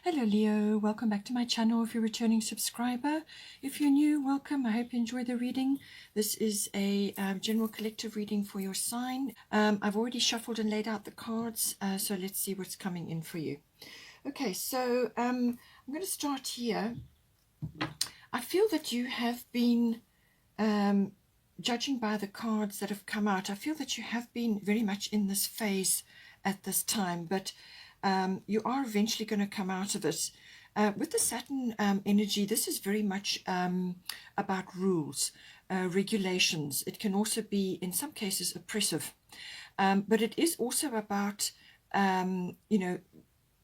Hello Leo, welcome back to my channel if you're a returning subscriber. If you're new, welcome. I hope you enjoy the reading. This is a general collective reading for your sign. I've already shuffled and laid out the cards, so let's see what's coming in for you. Okay, so I'm going to start here. I feel that you have been, judging by the cards that have come out, I feel that you have been very much in this phase at this time, but you are eventually going to come out of it. With the Saturn energy, this is very much about rules, regulations. It can also be, in some cases, oppressive. But it is also about,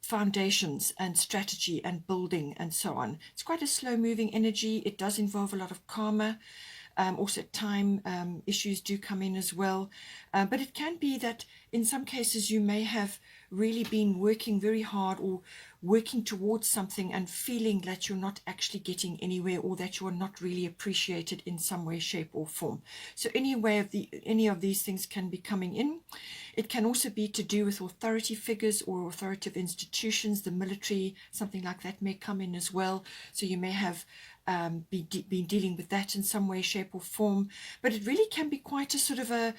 foundations and strategy and building and so on. It's quite a slow-moving energy. It does involve a lot of karma. Also time issues do come in as well. But it can be that in some cases you may have really been working very hard or working towards something and feeling that you're not actually getting anywhere, or that you are not really appreciated in some way, shape or form. So any of these things can be coming in. It can also be to do with authority figures or authoritative institutions, the military, something like that may come in as well. So you may have been dealing with that in some way, shape or form. But it really can be quite a sort of a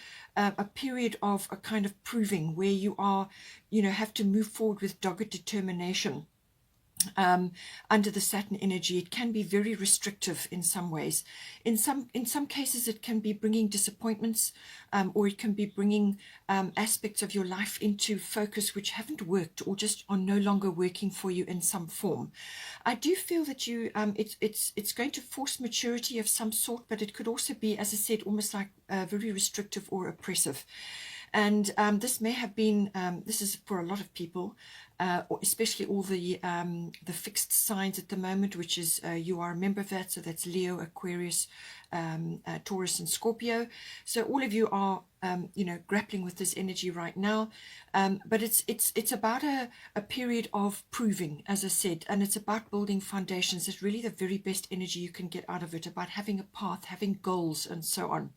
period of a kind of proving, where you are, have to move forward with dogged determination. Under the Saturn energy, it can be very restrictive in some ways. In some cases, it can be bringing disappointments, or it can be bringing aspects of your life into focus which haven't worked, or just are no longer working for you in some form. I do feel that you it's going to force maturity of some sort, but it could also be, as I said, almost like very restrictive or oppressive. And this may have been, this is for a lot of people, especially all the fixed signs at the moment, which is you are a member of that. So that's Leo, Aquarius, Taurus and Scorpio. So all of you are, grappling with this energy right now. But it's about a period of proving, as I said, and it's about building foundations. It's really the very best energy you can get out of it, about having a path, having goals and so on.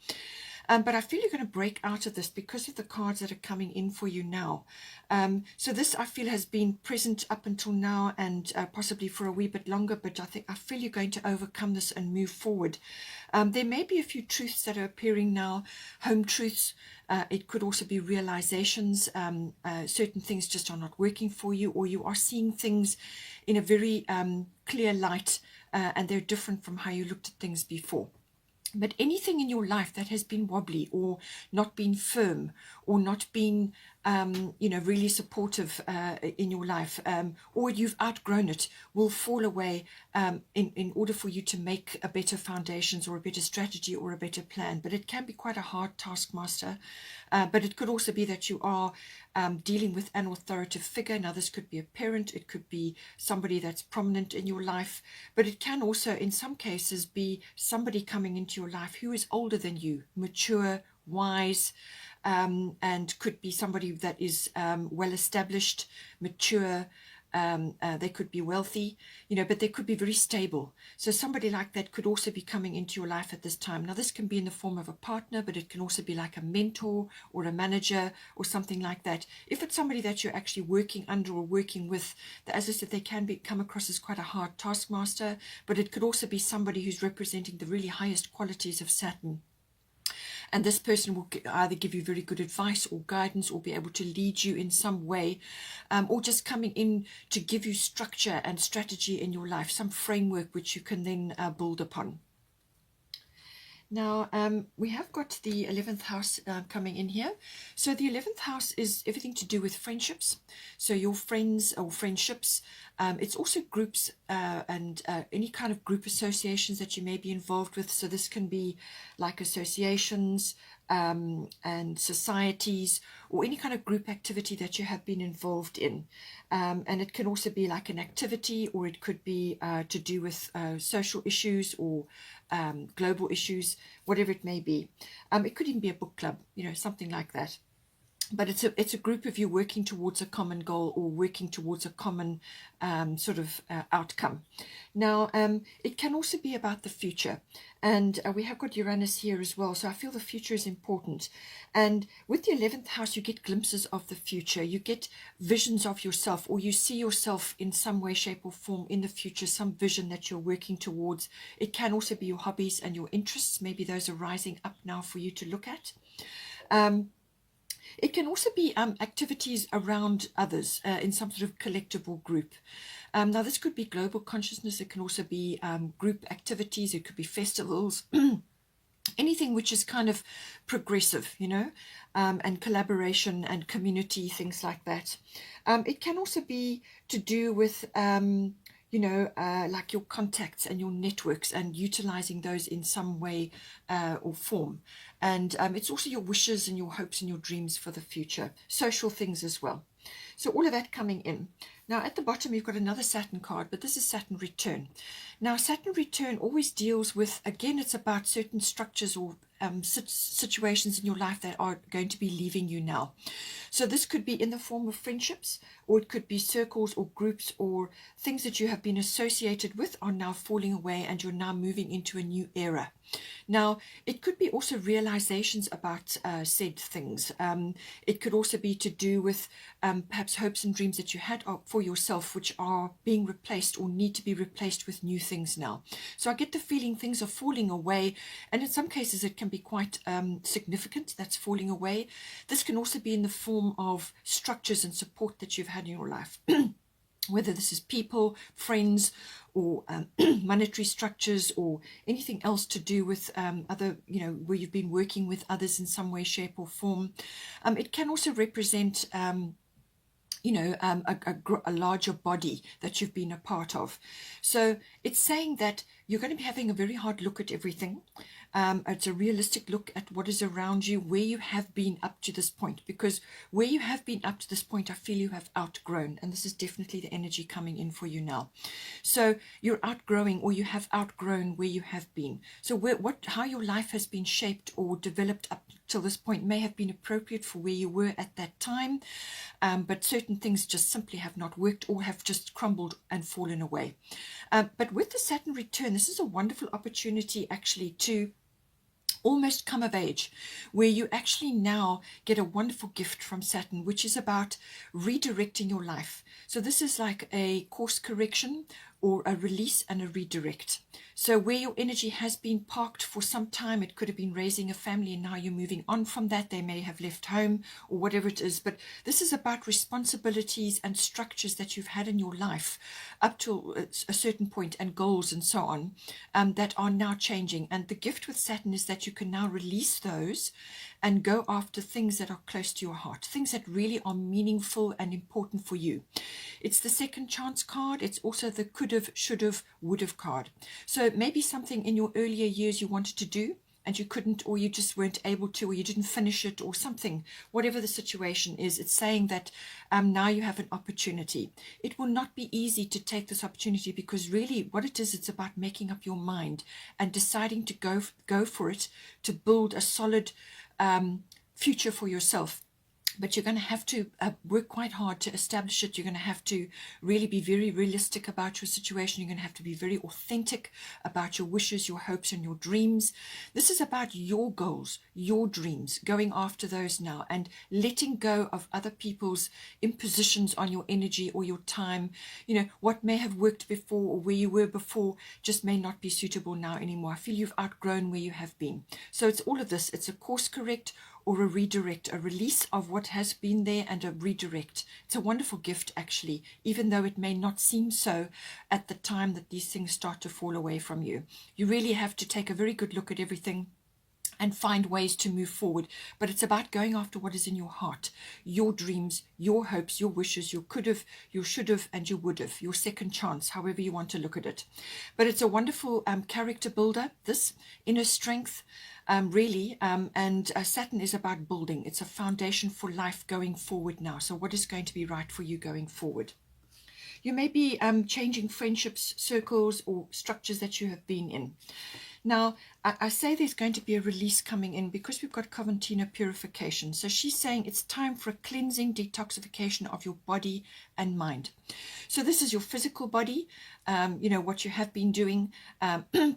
But I feel you're going to break out of this because of the cards that are coming in for you now. So this, I feel, has been present up until now, and possibly for a wee bit longer, but I feel you're going to overcome this and move forward. There may be a few truths that are appearing now, home truths. It could also be realizations. Certain things just are not working for you, or you are seeing things in a very clear light, and they're different from how you looked at things before. But anything in your life that has been wobbly, or not been firm, or not been, really supportive in your life, or you've outgrown it, will fall away in order for you to make a better foundations, or a better strategy, or a better plan. But it can be quite a hard taskmaster. But it could also be that you are dealing with an authoritative figure. Now, this could be a parent, it could be somebody that's prominent in your life, but it can also, in some cases, be somebody coming into your life who is older than you, mature, wise, and could be somebody that is well established, mature. They could be wealthy, but they could be very stable. So somebody like that could also be coming into your life at this time. Now, this can be in the form of a partner, but it can also be like a mentor or a manager or something like that. If it's somebody that you're actually working under or working with, as I said, they can come across as quite a hard taskmaster, but it could also be somebody who's representing the really highest qualities of Saturn. And this person will either give you very good advice or guidance, or be able to lead you in some way, or just coming in to give you structure and strategy in your life, some framework which you can then build upon. Now, we have got the 11th house coming in here. So the 11th house is everything to do with friendships. So your friends or friendships. It's also groups and any kind of group associations that you may be involved with. So this can be like associations and societies, or any kind of group activity that you have been involved in. And it can also be like an activity, or it could be to do with social issues, or global issues, whatever it may be. It could even be a book club, something like that. but it's a group of you working towards a common goal or working towards a common sort of outcome. Now, it can also be about the future, and we have got Uranus here as well, so I feel the future is important. And with the 11th house, you get glimpses of the future, you get visions of yourself, or you see yourself in some way, shape or form in the future, some vision that you're working towards. It can also be your hobbies and your interests. Maybe those are rising up now for you to look at. It can also be activities around others in some sort of collective or group. Now, this could be global consciousness. It can also be group activities. It could be festivals, anything which is kind of progressive, you know, and collaboration and community, things like that. It can also be to do with you know, like your contacts and your networks and utilizing those in some way or form. And it's also your wishes and your hopes and your dreams for the future, social things as well. So all of that coming in. Now at the bottom you've got another Saturn card, but this is Saturn return. Now Saturn return always deals with, again, it's about certain structures or situations in your life that are going to be leaving you now. So this could be in the form of friendships, or it could be circles or groups or things that you have been associated with are now falling away and you're now moving into a new era. Now, it could be also realizations about said things. It could also be to do with perhaps hopes and dreams that you had for yourself, which are being replaced or need to be replaced with new things now. So I get the feeling things are falling away, and in some cases it can be quite significant that's falling away. This can also be in the form of structures and support that you've had in your life. Whether this is people, friends, or monetary structures, or anything else to do with other, you know, where you've been working with others in some way, shape or form. It can also represent you know, a larger body that you've been a part of. So it's saying that you're going to be having a very hard look at everything. It's a realistic look at what is around you, where you have been up to this point, because where you have been up to this point, I feel you have outgrown, and this is definitely the energy coming in for you now. So you're outgrowing, or you have outgrown where you have been. So how your life has been shaped or developed up till this point may have been appropriate for where you were at that time, but certain things just simply have not worked or have just crumbled and fallen away. But with the Saturn return, this is a wonderful opportunity actually to almost come of age, where you actually now get a wonderful gift from Saturn, which is about redirecting your life. So this is like a course correction or a release and a redirect. So where your energy has been parked for some time, it could have been raising a family and now you're moving on from that. They may have left home or whatever it is, but this is about responsibilities and structures that you've had in your life up to a certain point, and goals and so on, that are now changing. And the gift with Saturn is that you can now release those and go after things that are close to your heart, things that really are meaningful and important for you. It's the second chance card. It's also the could have, should have, would have card. So maybe something in your earlier years you wanted to do and you couldn't, or you just weren't able to, or you didn't finish it, or something, whatever the situation is. It's saying that now you have an opportunity. It will not be easy to take this opportunity, because really what it is, it's about making up your mind and deciding to go for it, to build a solid future for yourself. But you're going to have to work quite hard to establish it. You're going to have to really be very realistic about your situation. You're going to have to be very authentic about your wishes, your hopes, and your dreams. This is about your goals, your dreams, going after those now and letting go of other people's impositions on your energy or your time. You know, what may have worked before or where you were before just may not be suitable now anymore. I feel you've outgrown where you have been. So it's all of this. It's a course correct or a redirect, a release of what has been there and a redirect. It's a wonderful gift actually, even though it may not seem so at the time that these things start to fall away from you. You really have to take a very good look at everything and find ways to move forward. But it's about going after what is in your heart, your dreams, your hopes, your wishes, your could have, your should have, and your would have, your second chance, however you want to look at it. But it's a wonderful character builder, this inner strength, really, and Saturn is about building. It's a foundation for life going forward now. So what is going to be right for you going forward? You may be changing friendships, circles, or structures that you have been in. Now, I say there's going to be a release coming in because we've got Coventina purification. So she's saying it's time for a cleansing, detoxification of your body and mind. So this is your physical body, what you have been doing.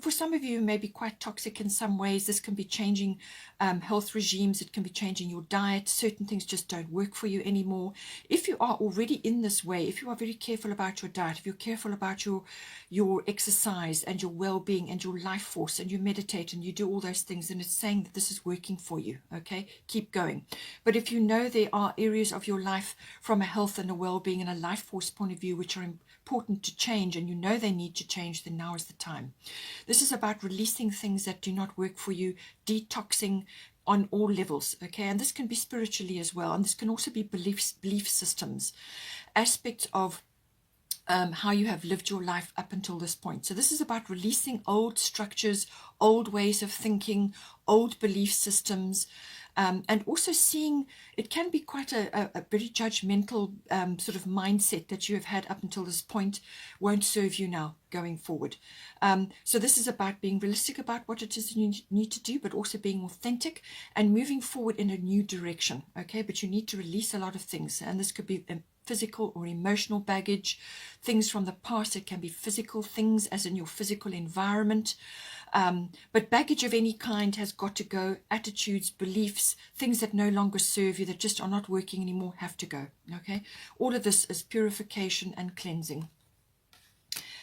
For some of you, it may be quite toxic in some ways. This can be changing health regimes. It can be changing your diet. Certain things just don't work for you anymore. If you are already in this way, if you are very careful about your diet, if you're careful about your exercise and your well-being and your life force, and you meditate and you do all those things, and it's saying that this is working for you, okay? Keep going. But if you know there are areas of your life from a health and a well-being and a life force point of view which are important to change, and you know they need to change, then now is the time. This is about releasing things that do not work for you, detoxing on all levels, okay? And this can be spiritually as well, and this can also be belief systems, aspects of how you have lived your life up until this point. So this is about releasing old structures, old ways of thinking, old belief systems, and also seeing it can be quite a very judgmental sort of mindset that you have had up until this point won't serve you now going forward. So this is about being realistic about what it is you need to do, but also being authentic and moving forward in a new direction, okay? But you need to release a lot of things, and this could be physical or emotional baggage, things from the past. It can be physical things, as in your physical environment. But baggage of any kind has got to go. Attitudes, beliefs, things that no longer serve you, that just are not working anymore, have to go. Okay? All of this is purification and cleansing.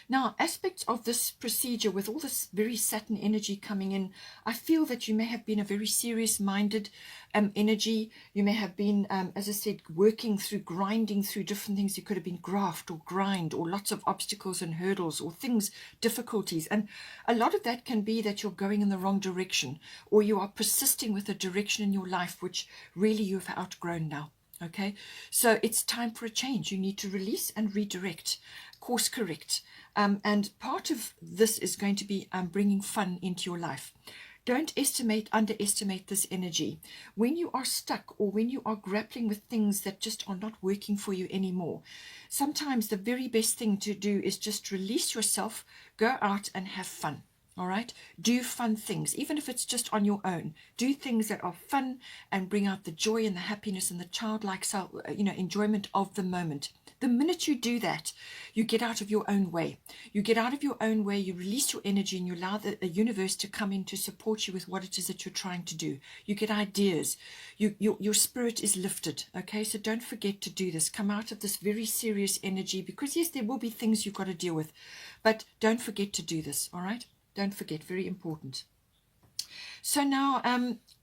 Now, aspects of this procedure, with all this very Saturn energy coming in, I feel that you may have been a very serious-minded energy. You may have been, as I said, grinding through different things. It could have been graft or grind, or lots of obstacles and hurdles, or things, difficulties. And a lot of that can be that you're going in the wrong direction, or you are persisting with a direction in your life which really you've outgrown now. Okay, so it's time for a change. You need to release and redirect, course correct. And part of this is going to be bringing fun into your life. Don't underestimate this energy. When you are stuck, or when you are grappling with things that just are not working for you anymore, sometimes the very best thing to do is just release yourself, go out and have fun. All right, do fun things, even if it's just on your own. Do things that are fun and bring out the joy and the happiness and the childlike enjoyment of the moment. The minute you do that, you get out of your own way. You get out of your own way, you release your energy, and you allow the universe to come in to support you with what it is that you're trying to do. You get ideas. Your spirit is lifted, okay? So don't forget to do this. Come out of this very serious energy, because yes, there will be things you've got to deal with, but don't forget to do this, all right? Don't forget, very important. So now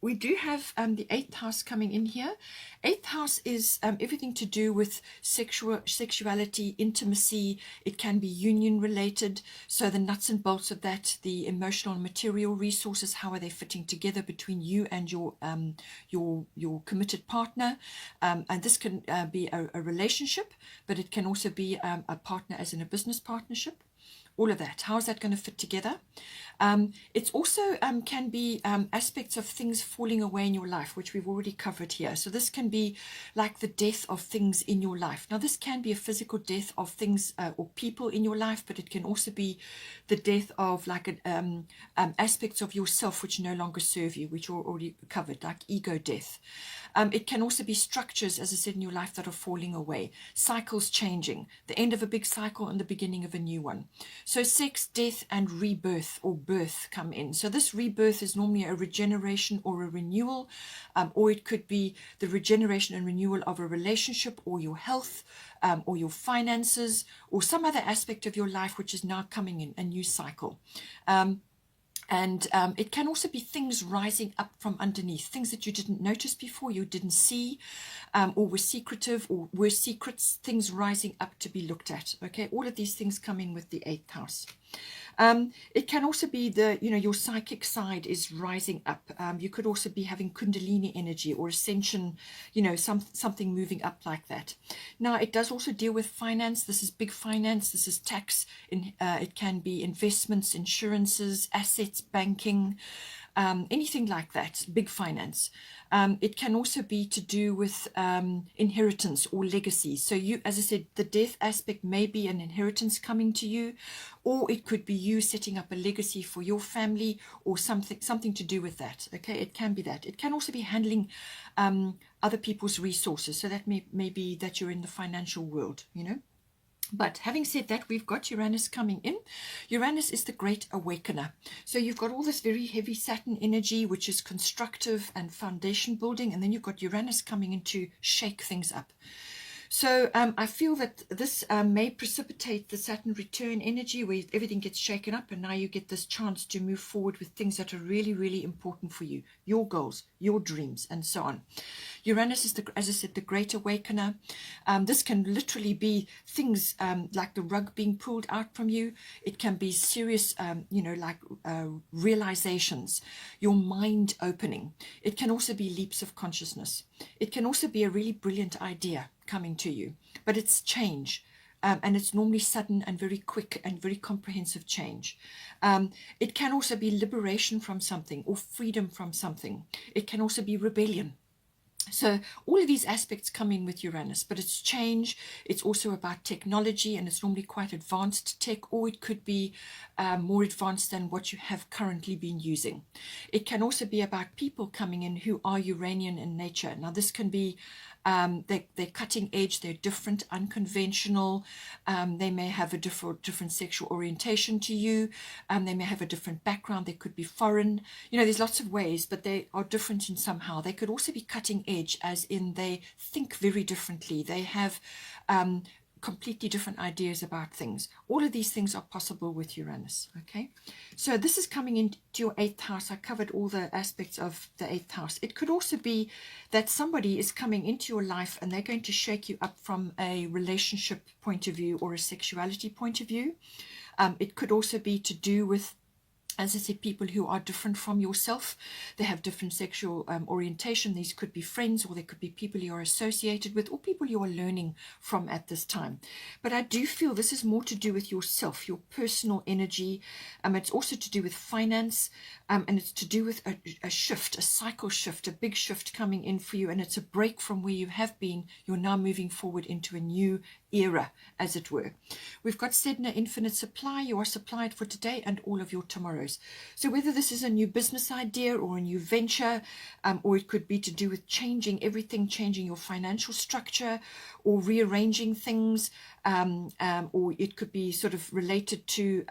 we do have the 8th house coming in here. 8th house is everything to do with sexuality, intimacy. It can be union related. So the nuts and bolts of that, the emotional and material resources, how are they fitting together between you and your committed partner? And this can be a relationship, but it can also be a partner as in a business partnership. All of that. How is that going to fit together? It's also can be aspects of things falling away in your life, which we've already covered here. So this can be like the death of things in your life. Now, this can be a physical death of things or people in your life, but it can also be the death of like aspects of yourself which no longer serve you, which are already covered, like ego death. It can also be structures, as I said, in your life that are falling away, cycles changing, the end of a big cycle and the beginning of a new one. So sex, death, and rebirth or birth come in. So this rebirth is normally a regeneration or a renewal, or it could be the regeneration and renewal of a relationship, or your health, or your finances, or some other aspect of your life which is now coming in, a new cycle. And it can also be things rising up from underneath, things that you didn't notice before, you didn't see, or were secretive, or were secrets, things rising up to be looked at. Okay, all of these things come in with the 8th house. It can also be your psychic side is rising up. You could also be having Kundalini energy or ascension, something moving up like that. Now, it does also deal with finance. This is big finance. This is tax. It can be investments, insurances, assets, banking, anything like that, big finance. It can also be to do with inheritance or legacy. So you, as I said, the death aspect may be an inheritance coming to you, or it could be you setting up a legacy for your family or something to do with that. Okay, it can be that. It can also be handling other people's resources. So that may be that you're in the financial world, you know. But having said that, we've got Uranus coming in. Uranus is the great awakener. So you've got all this very heavy Saturn energy, which is constructive and foundation building. And then you've got Uranus coming in to shake things up. So I feel that this may precipitate the Saturn return energy where everything gets shaken up, and now you get this chance to move forward with things that are really, really important for you, your goals, your dreams, and so on. Uranus is, as I said, the great awakener. This can literally be things like the rug being pulled out from you. It can be serious, like realizations, your mind opening. It can also be leaps of consciousness. It can also be a really brilliant idea coming to you, but it's change. And it's normally sudden and very quick and very comprehensive change. It can also be liberation from something or freedom from something. It can also be rebellion. So all of these aspects come in with Uranus, but it's change. It's also about technology, and it's normally quite advanced tech, or it could be more advanced than what you have currently been using. It can also be about people coming in who are Uranian in nature. Now this can be they're cutting edge, they're different, unconventional. They may have a different sexual orientation to you. They may have a different background. They could be foreign. You know, there's lots of ways, but they are different in somehow. They could also be cutting edge, as in they think very differently. They have completely different ideas about things. All of these things are possible with Uranus. Okay, so this is coming into your 8th house. I covered all the aspects of the 8th house. It could also be that somebody is coming into your life and they're going to shake you up from a relationship point of view or a sexuality point of view. It could also be to do with, as I said, people who are different from yourself. They have different sexual orientation. These could be friends, or they could be people you are associated with, or people you are learning from at this time. But I do feel this is more to do with yourself, your personal energy. It's also to do with finance, and it's to do with a shift, a cycle shift, a big shift coming in for you. And it's a break from where you have been. You're now moving forward into a new era, as it were. We've got Sedna infinite supply. You are supplied for today and all of your tomorrows. So whether this is a new business idea or a new venture, or it could be to do with changing everything, changing your financial structure or rearranging things, or it could be sort of related to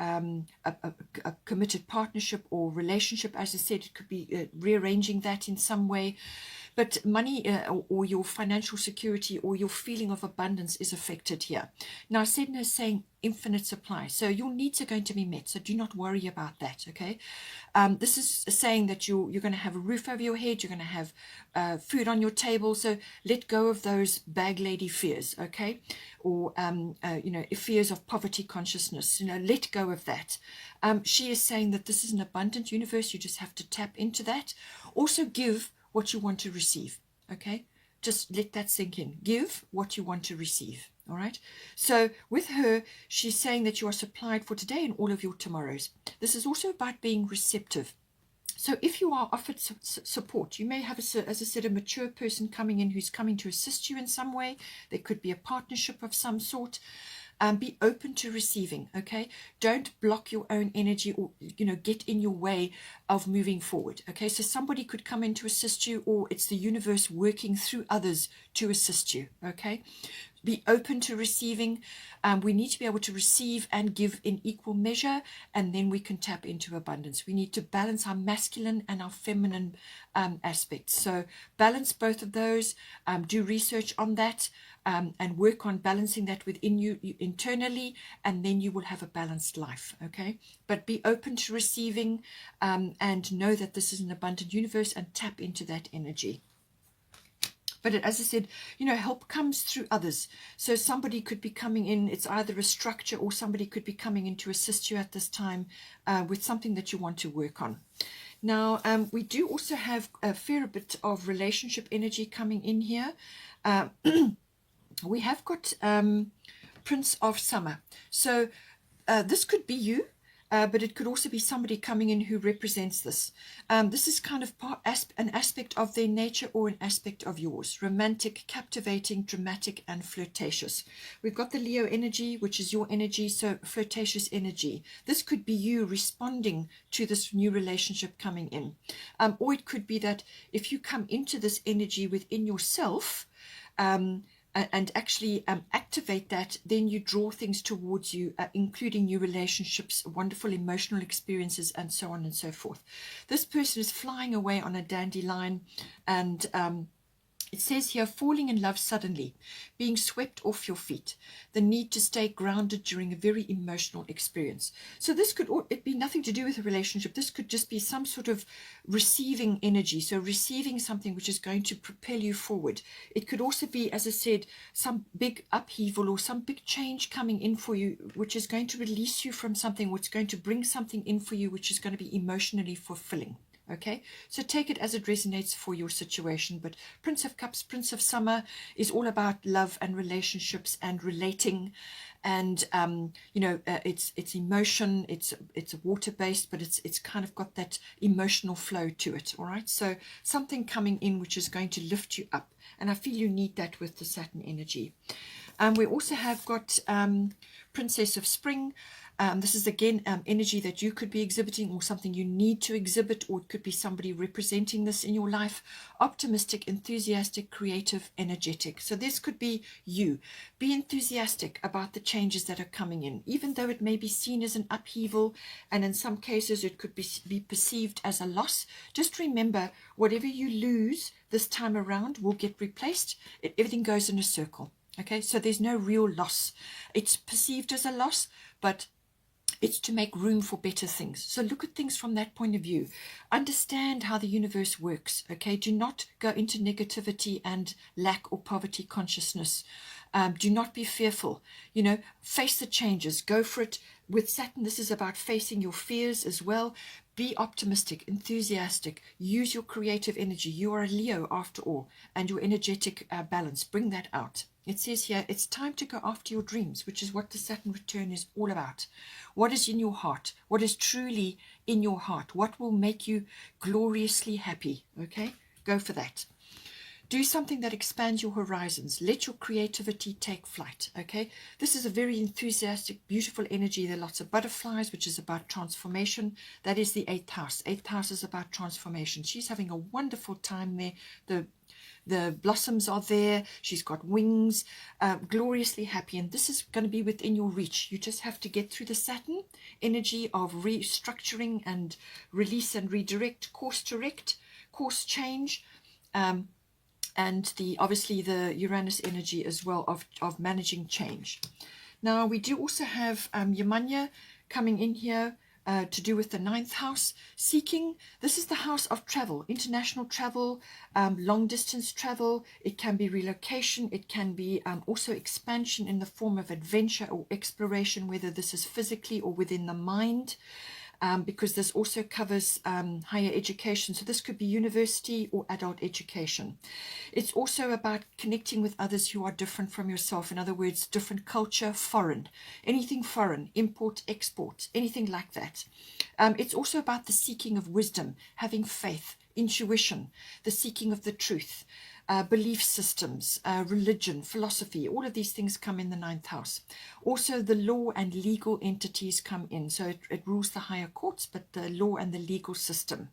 a committed partnership or relationship. As I said, it could be rearranging that in some way. But money or your financial security or your feeling of abundance is affected here. Now, Sedna is saying infinite supply. So your needs are going to be met. So do not worry about that, okay? This is saying that you're going to have a roof over your head. You're going to have food on your table. So let go of those bag lady fears, okay? Or, fears of poverty consciousness. Let go of that. She is saying that this is an abundant universe. You just have to tap into that. Also give what you want to receive, okay? Just let that sink in. Give what you want to receive, all right? So with her, she's saying that you are supplied for today and all of your tomorrows. This is also about being receptive. So if you are offered support, you may have, as I said, a mature person coming in who's coming to assist you in some way. There could be a partnership of some sort. Be open to receiving, okay? Don't block your own energy or, get in your way of moving forward, okay? So somebody could come in to assist you, or it's the universe working through others to assist you, okay? Be open to receiving. We need to be able to receive and give in equal measure, and then we can tap into abundance. We need to balance our masculine and our feminine aspects. So balance both of those. Do research on that. And work on balancing that within you internally, and then you will have a balanced life, okay? But be open to receiving, and know that this is an abundant universe, and tap into that energy. But as I said, help comes through others. So somebody could be coming in, it's either a structure, or somebody could be coming in to assist you at this time with something that you want to work on. Now, we do also have a fair bit of relationship energy coming in here. We have got Prince of Summer. So this could be you. but it could also be somebody coming in who represents this. This is kind of an aspect of their nature or an aspect of yours. Romantic, captivating, dramatic, and flirtatious. We've got the Leo energy, which is your energy, so flirtatious energy. This could be you responding to this new relationship coming in. Or it could be that if you come into this energy within yourself, and actually activate that, then you draw things towards you, including new relationships, wonderful emotional experiences, and so on and so forth. This person is flying away on a dandelion, and it says here, falling in love suddenly, being swept off your feet, the need to stay grounded during a very emotional experience. So this could it be nothing to do with a relationship. This could just be some sort of receiving energy. So receiving something which is going to propel you forward. It could also be, as I said, some big upheaval or some big change coming in for you, which is going to release you from something, which is going to bring something in for you, which is going to be emotionally fulfilling. Okay, so take it as it resonates for your situation. But Prince of Cups, Prince of Summer is all about love and relationships and relating, and it's emotion. It's water based, but it's kind of got that emotional flow to it. All right, so something coming in which is going to lift you up, and I feel you need that with the Saturn energy. We also have got Princess of Spring. This is again energy that you could be exhibiting, or something you need to exhibit, or it could be somebody representing this in your life. Optimistic, enthusiastic, creative, energetic. So this could be you. Be enthusiastic about the changes that are coming in, even though it may be seen as an upheaval, and in some cases it could be perceived as a loss. Just remember, whatever you lose this time around will get replaced. Everything goes in a circle. Okay, so there's no real loss. It's perceived as a loss, but it's to make room for better things. So look at things from that point of view. Understand how the universe works. Okay, do not go into negativity and lack or poverty consciousness. Do not be fearful. Face the changes. Go for it. With Saturn, this is about facing your fears as well. Be optimistic, enthusiastic. Use your creative energy. You are a Leo after all, and your energetic balance. Bring that out. It says here, it's time to go after your dreams, which is what the Saturn return is all about. What is in your heart? What is truly in your heart? What will make you gloriously happy? Okay, go for that. Do something that expands your horizons. Let your creativity take flight, okay? This is a very enthusiastic, beautiful energy. There are lots of butterflies, which is about transformation. That is the 8th house. 8th house is about transformation. She's having a wonderful time there. The blossoms are there. She's got wings, gloriously happy. And this is going to be within your reach. You just have to get through the Saturn energy of restructuring and release and redirect, course change. And obviously the Uranus energy as well of managing change. Now we do also have Yamanya coming in here to do with the 9th house, seeking. This is the house of travel, international travel, long distance travel. It can be relocation. It can be also expansion in the form of adventure or exploration, whether this is physically or within the mind. Because this also covers higher education. So this could be university or adult education. It's also about connecting with others who are different from yourself. In other words, different culture, foreign, anything foreign, import, export, anything like that. It's also about the seeking of wisdom, having faith, intuition, the seeking of the truth. Belief systems, religion, philosophy, all of these things come in the 9th house. Also the law and legal entities come in. So it rules the higher courts, but the law and the legal system.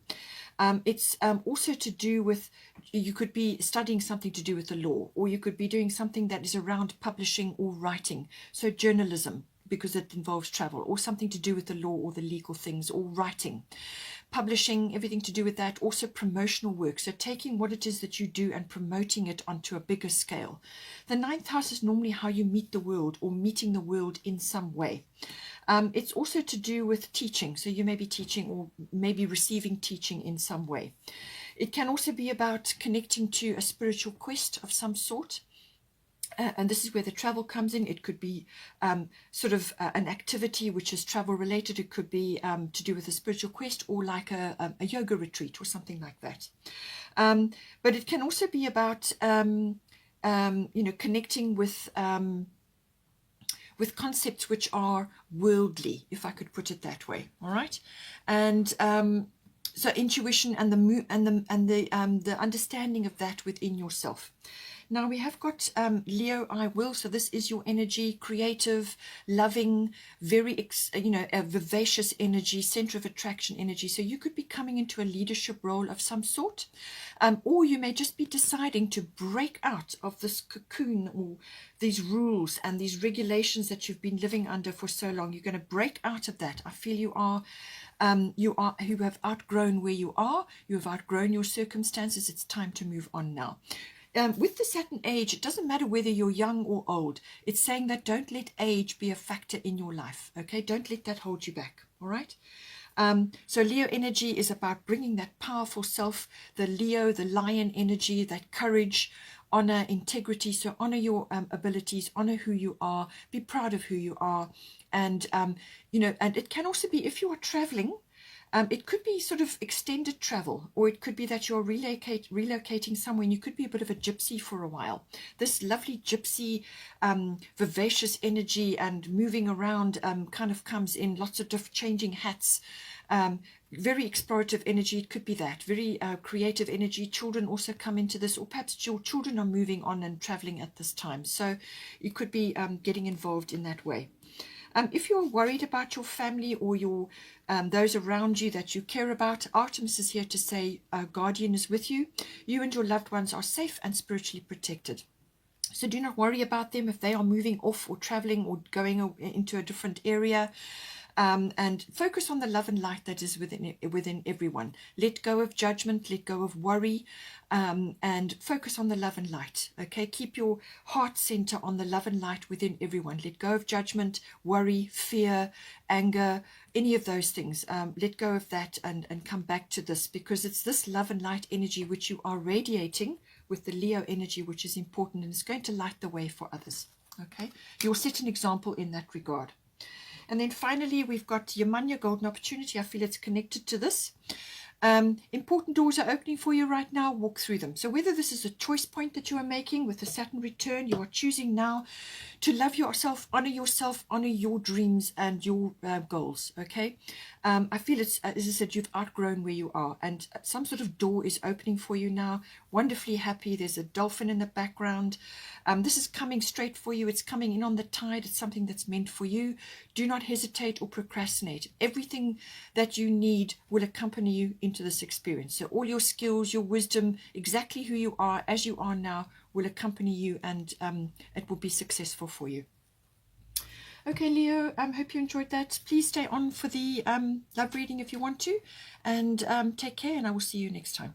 It's also to do with, you could be studying something to do with the law, or you could be doing something that is around publishing or writing. So journalism, because it involves travel, or something to do with the law or the legal things, or writing. Publishing, everything to do with that. Also promotional work, so taking what it is that you do and promoting it onto a bigger scale. The 9th house is normally how you meet the world, or meeting the world in some way. It's also to do with teaching, so you may be teaching or maybe receiving teaching in some way. It can also be about connecting to a spiritual quest of some sort. And this is where the travel comes in. It could be sort of an activity which is travel related. It could be to do with a spiritual quest, or like a yoga retreat or something like that. But it can also be about connecting with with concepts which are worldly, if I could put it that way. All right, and so intuition and the understanding of that within yourself. Now we have got Leo, I will. So this is your energy, creative, loving, very, a vivacious energy, center of attraction energy. So you could be coming into a leadership role of some sort, or you may just be deciding to break out of this cocoon or these rules and these regulations that you've been living under for so long. You're going to break out of that. I feel you have outgrown where you are. You have outgrown your circumstances. It's time to move on now. With the Saturn age, it doesn't matter whether you're young or old. It's saying that don't let age be a factor in your life. Okay, don't let that hold you back. All right. So Leo energy is about bringing that powerful self, the Leo, the lion energy, that courage, honor, integrity. So honor your abilities, honor who you are, be proud of who you are. And, and it can also be if you are traveling, it could be sort of extended travel, or it could be that you're relocating somewhere and you could be a bit of a gypsy for a while. This lovely gypsy, vivacious energy and moving around kind of comes in lots of different changing hats, very explorative energy. It could be that very creative energy. Children also come into this, or perhaps your children are moving on and traveling at this time. So you could be getting involved in that way. If you're worried about your family or your those around you that you care about, Artemis is here to say guardian is with you. You and your loved ones are safe and spiritually protected. So do not worry about them if they are moving off or traveling or going into a different area. And focus on the love and light that is within everyone. Let go of judgment, let go of worry, and focus on the love and light. Okay, keep your heart center on the love and light within everyone. Let go of judgment, worry, fear, anger, any of those things. Let go of that and come back to this, because it's this love and light energy which you are radiating with the Leo energy, which is important, and it's going to light the way for others. Okay, you'll set an example in that regard. And then finally, we've got Yamanya, golden opportunity. I feel it's connected to this. Important doors are opening for you right now. Walk through them. So whether this is a choice point that you are making with the Saturn return, you are choosing now to love yourself, honor your dreams and your goals. Okay. I feel it's, as I said, you've outgrown where you are, and some sort of door is opening for you now. Wonderfully happy. There's a dolphin in the background. This is coming straight for you. It's coming in on the tide. It's something that's meant for you. Do not hesitate or procrastinate. Everything that you need will accompany you into this experience. So all your skills, your wisdom, exactly who you are as you are now will accompany you, and it will be successful for you. Okay, Leo, hope you enjoyed that. Please stay on for the love reading if you want to, and take care, and I will see you next time.